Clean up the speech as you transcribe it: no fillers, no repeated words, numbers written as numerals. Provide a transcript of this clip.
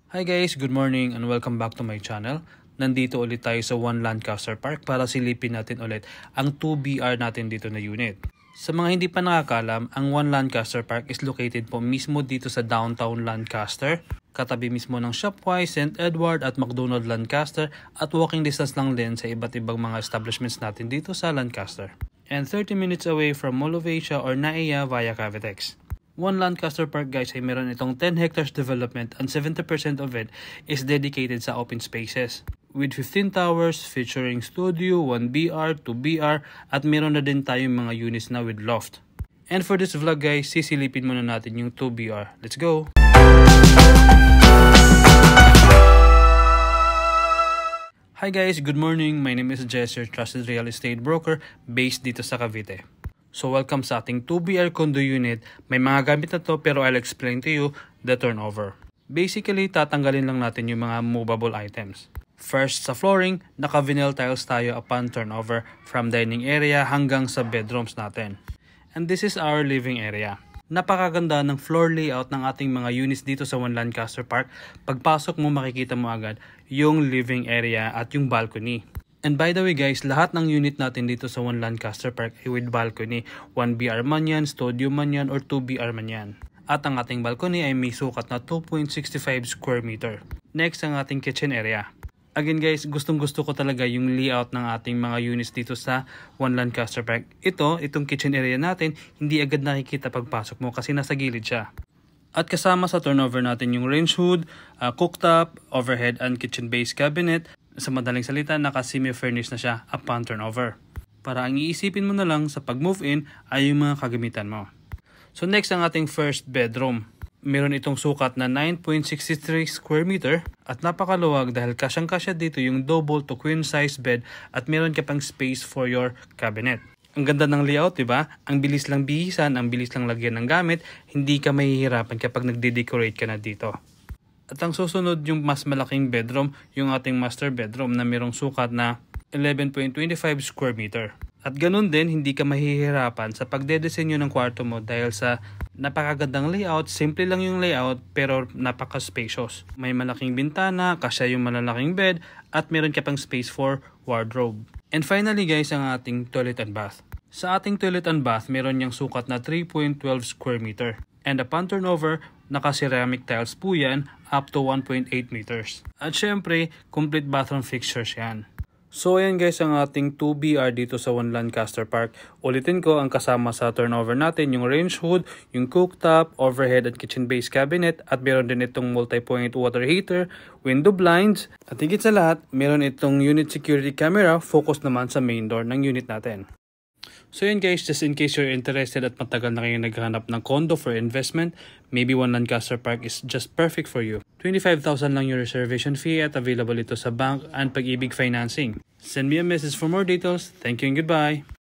Hi guys, good morning and welcome back to my channel. Nandito ulit tayo sa One Lancaster Park para silipin natin ulit ang 2BR natin dito na unit. Sa mga hindi pa nakakalam, ang One Lancaster Park is located po mismo dito sa downtown Lancaster. Katabi mismo ng Shopwise, St. Edward at McDonald Lancaster at walking distance lang din sa iba't ibang mga establishments natin dito sa Lancaster. And 30 minutes away from Mall of Asia or NAIA via Cavitex. One Lancaster Park guys ay meron itong 10 hectares development and 70% of it is dedicated sa open spaces. With 15 towers featuring studio, 1BR, 2BR at meron na din tayong mga units na with loft. And for this vlog guys, sisilipin muna natin yung 2BR. Let's go! Hi guys, good morning. My name is Jess, your trusted real estate broker based dito sa Cavite. So welcome sa ating 2BR condo unit. May mga gamit na to pero I'll explain to you the turnover. Basically, tatanggalin lang natin yung mga movable items. First, sa flooring, naka-vinyl tiles tayo upon turnover from dining area hanggang sa bedrooms natin. And this is our living area. Napakaganda ng floor layout ng ating mga units dito sa One Lancaster Park. Pagpasok mo makikita mo agad yung living area at yung balcony. And by the way guys, lahat ng unit natin dito sa One Lancaster Park ay with balcony. 1BR man yan, studio man yan, or 2BR man yan. At ang ating balcony ay may sukat na 2.65 square meter. Next, ang ating kitchen area. Again guys, gustong gusto ko talaga yung layout ng ating mga units dito sa One Lancaster Park. Itong kitchen area natin, hindi agad nakikita pagpasok mo kasi nasa gilid siya. At kasama sa turnover natin yung range hood, cooktop, overhead and kitchen base cabinet. Sa madaling salita, naka-semi-furnished na siya upon turnover. Para ang iisipin mo na lang sa pag-move in ay yung mga kagamitan mo. So next, ang ating first bedroom. Meron itong sukat na 9.63 square meter at napakaluwag dahil kasyang-kasya dito yung double to queen size bed at meron ka pang space for your cabinet. Ang ganda ng layout, diba? Ang bilis lang bihisan, ang bilis lang lagyan ng gamit, hindi ka mahihirapan kapag nagde-decorate ka na dito. At ang susunod yung mas malaking bedroom, yung ating master bedroom na mayroong sukat na 11.25 square meter. At ganun din, hindi ka mahihirapan sa pagdedesenyo ng kwarto mo dahil sa napakagandang layout, simple lang yung layout pero napaka-spacious. May malaking bintana, kasya yung malalaking bed, at meron ka pang space for wardrobe. And finally guys, ang ating toilet and bath. Sa ating toilet and bath, meron niyang sukat na 3.12 square meter. And upon turnover, naka-ceramic tiles po yan up to 1.8 meters. At syempre, complete bathroom fixtures yan. So ayan guys ang ating 2BR dito sa One Lancaster Park. Ulitin ko, ang kasama sa turnover natin yung range hood, yung cooktop, overhead at kitchen base cabinet, at meron din itong multi-point water heater, window blinds, at higit sa lahat, meron itong unit security camera focus naman sa main door ng unit natin. So yun guys, just in case you're interested at matagal na kayo naghahanap ng condo for investment, maybe One Lancaster Park is just perfect for you. 25,000 lang yung reservation fee at available ito sa bank and Pag-ibig financing. Send me a message for more details. Thank you and goodbye!